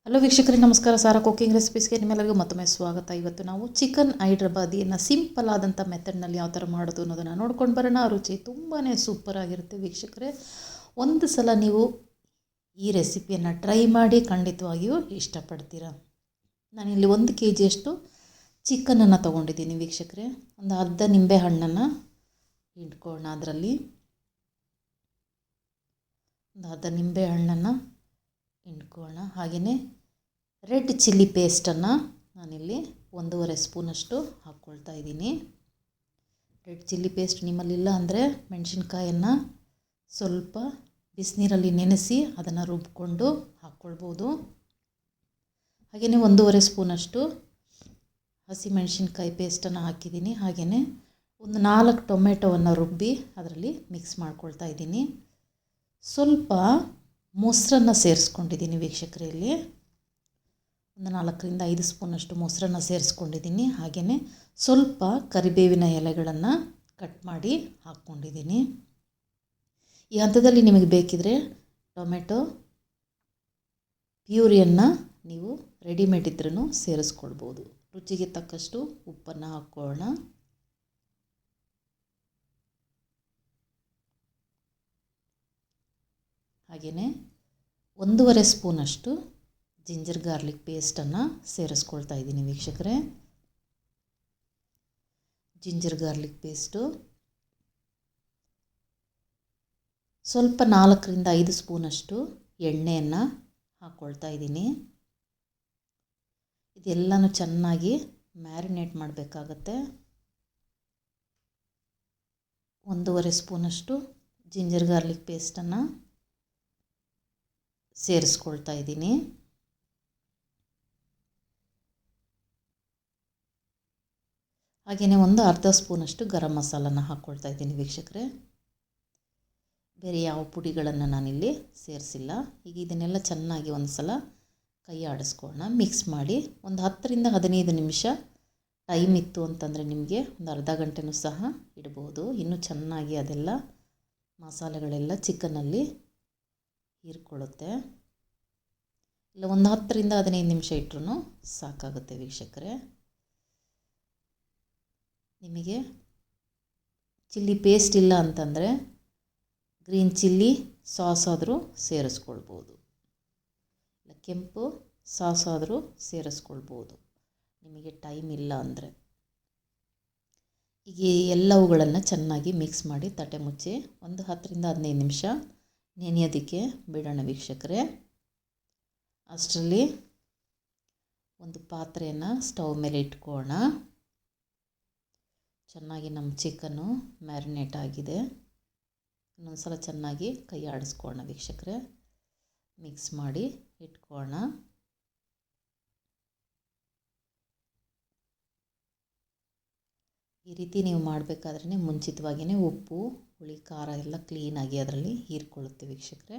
Hello ವೀಕ್ಷಕರೇ, ನಮಸ್ಕಾರ. Sara cooking ರೆಸಿಪೀಸ್ಗೆ ನಿಮ್ಮೆಲ್ಲರಿಗೂ ಮತ್ತೊಮ್ಮೆ ಸ್ವಾಗತ. ಇವತ್ತು ನಾವು ಚಿಕನ್ ಹೈದ್ರಾಬಾದಿಯನ್ನು ಸಿಂಪಲ್ ಆದಂಥ ಮೆಥಡ್ನಲ್ಲಿ ಯಾವ ಥರ ಮಾಡೋದು ಅನ್ನೋದನ್ನು ನೋಡ್ಕೊಂಡು ಬರೋಣ. ರುಚಿ ತುಂಬಾ ಸೂಪರ್ ಆಗಿರುತ್ತೆ ವೀಕ್ಷಕರೇ. ಒಂದು ಸಲ ನೀವು ಈ ರೆಸಿಪಿಯನ್ನು ಟ್ರೈ ಮಾಡಿ ಖಂಡಿತವಾಗಿಯೂ ಇಷ್ಟಪಡ್ತೀರಾ. ನಾನಿಲ್ಲಿ 1 kg ಚಿಕನನ್ನು ತೊಗೊಂಡಿದ್ದೀನಿ ವೀಕ್ಷಕರೇ. ಒಂದು ಅರ್ಧ ನಿಂಬೆ ಹಣ್ಣನ್ನು ಹಿಂಡ್ಕೊಳ್ಳೋಣ. ಅದರಲ್ಲಿ ಒಂದು ಅರ್ಧ ನಿಂಬೆ ಹಣ್ಣನ್ನು ಹಿಂಡ್ಕೊಳ್ಳೋಣ. ಹಾಗೆಯೇ ರೆಡ್ ಚಿಲ್ಲಿ ಪೇಸ್ಟನ್ನು ನಾನಿಲ್ಲಿ 1.5 ಸ್ಪೂನಷ್ಟು ಹಾಕ್ಕೊಳ್ತಾ ಇದ್ದೀನಿ. ರೆಡ್ ಚಿಲ್ಲಿ ಪೇಸ್ಟ್ ನಿಮ್ಮಲ್ಲಿಲ್ಲ ಅಂದರೆ ಮೆಣಸಿನ್ಕಾಯನ್ನು ಸ್ವಲ್ಪ ಬಿಸಿನೀರಲ್ಲಿ ನೆನೆಸಿ ಅದನ್ನು ರುಬ್ಕೊಂಡು ಹಾಕ್ಕೊಳ್ಬೋದು. ಹಾಗೆಯೇ 1.5 ಸ್ಪೂನಷ್ಟು ಹಸಿಮೆಣಸಿನ್ಕಾಯಿ ಪೇಸ್ಟನ್ನು ಹಾಕಿದ್ದೀನಿ. ಹಾಗೆಯೇ ಒಂದು 4 ಟೊಮೆಟೊವನ್ನು ರುಬ್ಬಿ ಅದರಲ್ಲಿ ಮಿಕ್ಸ್ ಮಾಡ್ಕೊಳ್ತಾ ಇದ್ದೀನಿ. ಸ್ವಲ್ಪ ಮೊಸರನ್ನು ಸೇರಿಸ್ಕೊಂಡಿದ್ದೀನಿ ವೀಕ್ಷಕರಲ್ಲಿ. ಒಂದು 4ರಿಂದ 5 ಸ್ಪೂನಷ್ಟು ಮೊಸರನ್ನು ಸೇರಿಸ್ಕೊಂಡಿದ್ದೀನಿ. ಹಾಗೆಯೇ ಸ್ವಲ್ಪ ಕರಿಬೇವಿನ ಎಲೆಗಳನ್ನು ಕಟ್ ಮಾಡಿ ಹಾಕ್ಕೊಂಡಿದ್ದೀನಿ. ಈ ಹಂತದಲ್ಲಿ ನಿಮಗೆ ಬೇಕಿದ್ರೆ ಟೊಮೆಟೊ ಪ್ಯೂರಿಯನ್ನು ನೀವು ರೆಡಿಮೇಡ್ ಇದ್ರೂ ಸೇರಿಸ್ಕೊಳ್ಬೋದು. ರುಚಿಗೆ ತಕ್ಕಷ್ಟು ಉಪ್ಪನ್ನು ಹಾಕ್ಕೊಳ್ಳೋಣ. ಹಾಗೆಯೇ 1.5 ಸ್ಪೂನಷ್ಟು ಜಿಂಜರ್ ಗಾರ್ಲಿಕ್ ಪೇಸ್ಟನ್ನು ಸೇರಿಸ್ಕೊಳ್ತಾ ಇದ್ದೀನಿ ವೀಕ್ಷಕರೇ. ಜಿಂಜರ್ ಗಾರ್ಲಿಕ್ ಪೇಸ್ಟು ಸ್ವಲ್ಪ 4ರಿಂದ 5 ಸ್ಪೂನಷ್ಟು ಎಣ್ಣೆಯನ್ನು ಹಾಕ್ಕೊಳ್ತಾ ಇದ್ದೀನಿ. ಇದೆಲ್ಲನೂ ಚೆನ್ನಾಗಿ ಮ್ಯಾರಿನೇಟ್ ಮಾಡಬೇಕಾಗತ್ತೆ. 1.5 ಸ್ಪೂನಷ್ಟು ಜಿಂಜರ್ ಗಾರ್ಲಿಕ್ ಪೇಸ್ಟನ್ನು ಸೇರಿಸ್ಕೊಳ್ತಾ ಇದ್ದೀನಿ. ಹಾಗೆಯೇ ಒಂದು ಅರ್ಧ ಸ್ಪೂನಷ್ಟು ಗರಂ ಮಸಾಲನ ಹಾಕ್ಕೊಳ್ತಾ ಇದ್ದೀನಿ ವೀಕ್ಷಕರೇ. ಬೇರೆ ಯಾವ ಪುಡಿಗಳನ್ನು ನಾನಿಲ್ಲಿ ಸೇರಿಸಿಲ್ಲ. ಈಗ ಇದನ್ನೆಲ್ಲ ಚೆನ್ನಾಗಿ ಒಂದು ಸಲ ಕೈ ಆಡಿಸ್ಕೊಳ್ಳೋಣ. ಮಿಕ್ಸ್ ಮಾಡಿ ಒಂದು 10ರಿಂದ 15 ನಿಮಿಷ ಟೈಮ್ ಇತ್ತು ಅಂತಂದರೆ ನಿಮಗೆ ಒಂದು ಅರ್ಧ ಗಂಟೆನೂ ಸಹ ಇಡ್ಬೋದು. ಇನ್ನೂ ಚೆನ್ನಾಗಿ ಅದೆಲ್ಲ ಮಸಾಲೆಗಳೆಲ್ಲ ಚಿಕನ್ನಲ್ಲಿ ಹೀರ್ಕೊಳ್ಳುತ್ತೆ. ಇಲ್ಲ ಒಂದು 10ರಿಂದ 15 ನಿಮಿಷ ಇಟ್ಟರೂ ಸಾಕಾಗುತ್ತೆ ವೀಕ್ಷಕರೇ. ನಿಮಗೆ ಚಿಲ್ಲಿ ಪೇಸ್ಟ್ ಇಲ್ಲ ಅಂತಂದರೆ ಗ್ರೀನ್ ಚಿಲ್ಲಿ ಸಾಸ್ ಆದರೂ ಸೇರಿಸ್ಕೊಳ್ಬೋದು. ಇಲ್ಲ ಕೆಂಪು ಸಾಸ್ ಆದರೂ ಸೇರಿಸ್ಕೊಳ್ಬೋದು ನಿಮಗೆ ಟೈಮ್ ಇಲ್ಲ ಅಂದರೆ. ಈಗ ಎಲ್ಲವುಗಳನ್ನು ಚೆನ್ನಾಗಿ ಮಿಕ್ಸ್ ಮಾಡಿ ತಟ್ಟೆ ಮುಚ್ಚಿ ಒಂದು 10ರಿಂದ 15 ನಿಮಿಷ ನೆನೆಯೋದಕ್ಕೆ ಬಿಡೋಣ ವೀಕ್ಷಕರೇ. ಅಷ್ಟರಲ್ಲಿ ಒಂದು ಪಾತ್ರೆಯನ್ನು ಸ್ಟವ್ ಮೇಲೆ ಇಟ್ಕೊಳ್ಳೋಣ. ಚೆನ್ನಾಗಿ ನಮ್ಮ ಚಿಕನ್ನು ಮ್ಯಾರಿನೇಟ್ ಆಗಿದೆ. ಇನ್ನೊಂದು ಸಲ ಚೆನ್ನಾಗಿ ಕೈ ಆಡಿಸ್ಕೊಳ್ಳೋಣ ವೀಕ್ಷಕರೇ. ಮಿಕ್ಸ್ ಮಾಡಿ ಇಟ್ಕೊಳ್ಳೋಣ. ಈ ರೀತಿ ನೀವು ಮಾಡಬೇಕಾದ್ರೇ ಮುಂಚಿತವಾಗಿಯೇ ಉಪ್ಪು ಹುಳಿ ಖಾರ ಎಲ್ಲ ಕ್ಲೀನಾಗಿ ಅದರಲ್ಲಿ ಹೀರ್ಕೊಳ್ಳುತ್ತೆ ವೀಕ್ಷಕರೇ.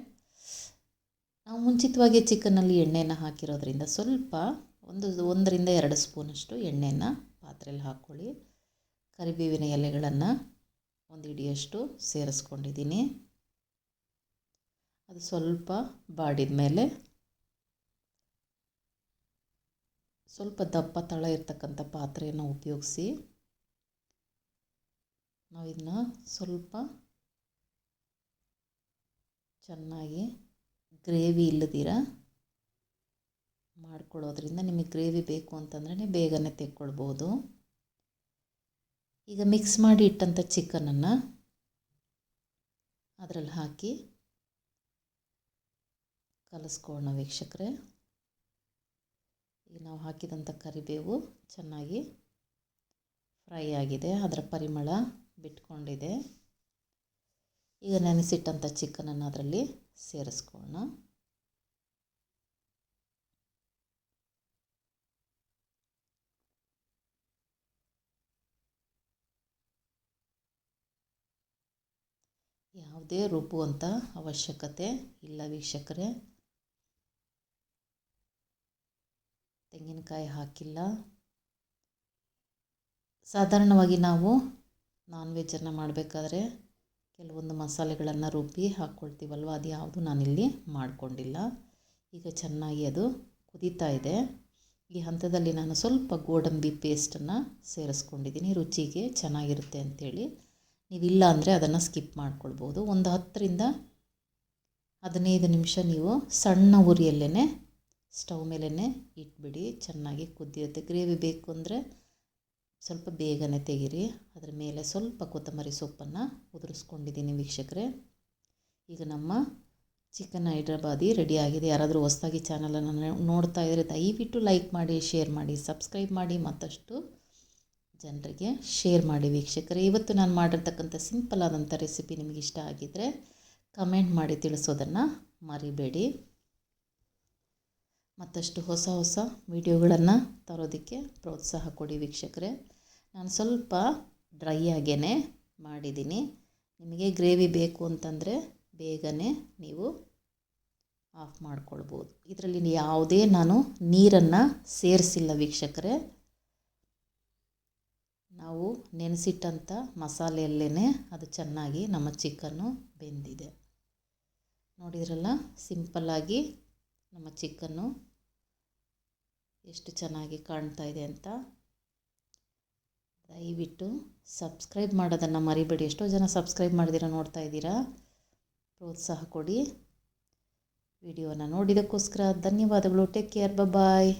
ನಾವು ಮುಂಚಿತವಾಗಿ ಚಿಕನ್ನಲ್ಲಿ ಎಣ್ಣೆಯನ್ನು ಹಾಕಿರೋದ್ರಿಂದ ಸ್ವಲ್ಪ 1ರಿಂದ 2 ಸ್ಪೂನಷ್ಟು ಎಣ್ಣೆಯನ್ನು ಪಾತ್ರೆಯಲ್ಲಿ ಹಾಕ್ಕೊಳ್ಳಿ. ಕರಿಬೇವಿನ ಎಲೆಗಳನ್ನು 1 ಹಿಡಿಯಷ್ಟು ಸೇರಿಸ್ಕೊಂಡಿದ್ದೀನಿ. ಅದು ಸ್ವಲ್ಪ ಬಾಡಿದ ಮೇಲೆ ಸ್ವಲ್ಪ ದಪ್ಪ ತಳ ಇರ್ತಕ್ಕಂಥ ಪಾತ್ರೆಯನ್ನು ಉಪಯೋಗಿಸಿ ನಾವು ಇದನ್ನ ಸ್ವಲ್ಪ ಚೆನ್ನಾಗಿ ಗ್ರೇವಿ ಇಲ್ಲದಿರ ಮಾಡ್ಕೊಳ್ಳೋದ್ರಿಂದ ನಿಮಗೆ ಗ್ರೇವಿ ಬೇಕು ಅಂತಂದ್ರೆ ಬೇಗನೆ ತೆಕ್ಕೊಳ್ಬೋದು. ಈಗ ಮಿಕ್ಸ್ ಮಾಡಿ ಇಟ್ಟಂಥ ಚಿಕನನ್ನು ಅದರಲ್ಲಿ ಹಾಕಿ ಕಲಿಸ್ಕೊಳ್ಳೋಣ ವೀಕ್ಷಕರೇ. ಈಗ ನಾವು ಹಾಕಿದಂಥ ಕರಿಬೇವು ಚೆನ್ನಾಗಿ ಫ್ರೈ ಆಗಿದೆ, ಅದರ ಪರಿಮಳ ಬಿಟ್ಕೊಂಡಿದೆ. ಈಗ ನೆನೆಸಿಟ್ಟಂಥ ಚಿಕನನ್ನು ಅದರಲ್ಲಿ ಸೇರಿಸ್ಕೊಳ್ಳೋಣ. ಯಾವುದೇ ರುಬ್ಬುವಂಥ ಅವಶ್ಯಕತೆ ಇಲ್ಲ ವೀಕ್ಷಕರೇ. ತೆಂಗಿನಕಾಯಿ ಹಾಕಿಲ್ಲ. ಸಾಧಾರಣವಾಗಿ ನಾವು ನಾನ್ ವೆಜ್ಜನ್ನು ಮಾಡಬೇಕಾದ್ರೆ ಕೆಲವೊಂದು ಮಸಾಲೆಗಳನ್ನು ರುಬ್ಬಿ ಹಾಕ್ಕೊಳ್ತೀವಲ್ವ, ಅದು ಯಾವುದು ನಾನಿಲ್ಲಿ ಮಾಡಿಕೊಂಡಿಲ್ಲ. ಈಗ ಚೆನ್ನಾಗಿ ಅದು ಕುದೀತಾ ಇದೆ. ಈ ಹಂತದಲ್ಲಿ ನಾನು ಸ್ವಲ್ಪ ಗೋಡಂಬಿ ಪೇಸ್ಟನ್ನು ಸೇರಿಸ್ಕೊಂಡಿದ್ದೀನಿ, ರುಚಿಗೆ ಚೆನ್ನಾಗಿರುತ್ತೆ ಅಂಥೇಳಿ. ನೀವಿಲ್ಲ ಅಂದರೆ ಅದನ್ನು ಸ್ಕಿಪ್ ಮಾಡ್ಕೊಳ್ಬೋದು. ಒಂದು 10-15 ನಿಮಿಷ ನೀವು ಸಣ್ಣ ಉರಿಯಲ್ಲೇ ಸ್ಟವ್ ಮೇಲೇ ಇಟ್ಬಿಡಿ. ಚೆನ್ನಾಗಿ ಕುದಿಯುತ್ತೆ. ಗ್ರೇವಿ ಬೇಕು ಅಂದರೆ ಸ್ವಲ್ಪ ಬೇಗನೆ ತೆಗೀರಿ. ಅದರ ಮೇಲೆ ಸ್ವಲ್ಪ ಕೊತ್ತಂಬರಿ ಸೊಪ್ಪನ್ನು ಉದುರಿಸ್ಕೊಂಡಿದ್ದೀನಿ ವೀಕ್ಷಕರೇ. ಈಗ ನಮ್ಮ ಚಿಕನ್ ಹೈದ್ರಾಬಾದಿ ರೆಡಿಯಾಗಿದೆ. ಯಾರಾದರೂ ಹೊಸದಾಗಿ ಚಾನಲನ್ನು ನೋಡ್ತಾ ಇದ್ದರೆ ದಯವಿಟ್ಟು ಲೈಕ್ ಮಾಡಿ, ಶೇರ್ ಮಾಡಿ, ಸಬ್ಸ್ಕ್ರೈಬ್ ಮಾಡಿ, ಮತ್ತಷ್ಟು ಜನರಿಗೆ ಶೇರ್ ಮಾಡಿ ವೀಕ್ಷಕರೇ. ಇವತ್ತು ನಾನು ಮಾಡಿರ್ತಕ್ಕಂಥ ಸಿಂಪಲ್ ಆದಂಥ ರೆಸಿಪಿ ನಿಮಗೆ ಇಷ್ಟ ಆಗಿದ್ದರೆ ಕಮೆಂಟ್ ಮಾಡಿ ತಿಳಿಸೋದನ್ನು ಮರಿಬೇಡಿ. ಮತ್ತಷ್ಟು ಹೊಸ ವಿಡಿಯೋಗಳನ್ನು ತರೋದಕ್ಕೆ ಪ್ರೋತ್ಸಾಹ ಕೊಡಿ ವೀಕ್ಷಕರೇ. ನಾನು ಸ್ವಲ್ಪ ಡ್ರೈ ಆಗೇ ಮಾಡಿದ್ದೀನಿ. ನಿಮಗೆ ಗ್ರೇವಿ ಬೇಕು ಅಂತಂದರೆ ಬೇಗನೆ ನೀವು ಆಫ್ ಮಾಡ್ಕೊಳ್ಬೋದು. ಇದರಲ್ಲಿ ಯಾವುದೇ ನಾನು ನೀರನ್ನು ಸೇರಿಸಿಲ್ಲ ವೀಕ್ಷಕರೇ. ನಾವು ನೆನೆಸಿಟ್ಟಂಥ ಮಸಾಲೆಯಲ್ಲೇ ಅದು ಚೆನ್ನಾಗಿ ನಮ್ಮ ಚಿಕನ್ನು ಬೆಂದಿದೆ. ನೋಡಿದ್ರಲ್ಲ, ಸಿಂಪಲ್ಲಾಗಿ ನಮ್ಮ ಚಿಕನ್ನು ಎಷ್ಟು ಚೆನ್ನಾಗಿ ಕಾಣ್ತಾ ಇದೆ ಅಂತ. ದಯವಿಟ್ಟು ಸಬ್ಸ್ಕ್ರೈಬ್ ಮಾಡೋದನ್ನು ಮರಿಬೇಡಿ. ಎಷ್ಟೋ ಜನ ಸಬ್ಸ್ಕ್ರೈಬ್ ಮಾಡಿದಿರ ನೋಡ್ತಾ ಇದ್ದೀರಾ. ಪ್ರೋತ್ಸಾಹ ಕೊಡಿ. ವಿಡಿಯೋನ ನೋಡಿದ್ದಕ್ಕೋಸ್ಕರ ಧನ್ಯವಾದಗಳು. Take care. ಬಾಯ್.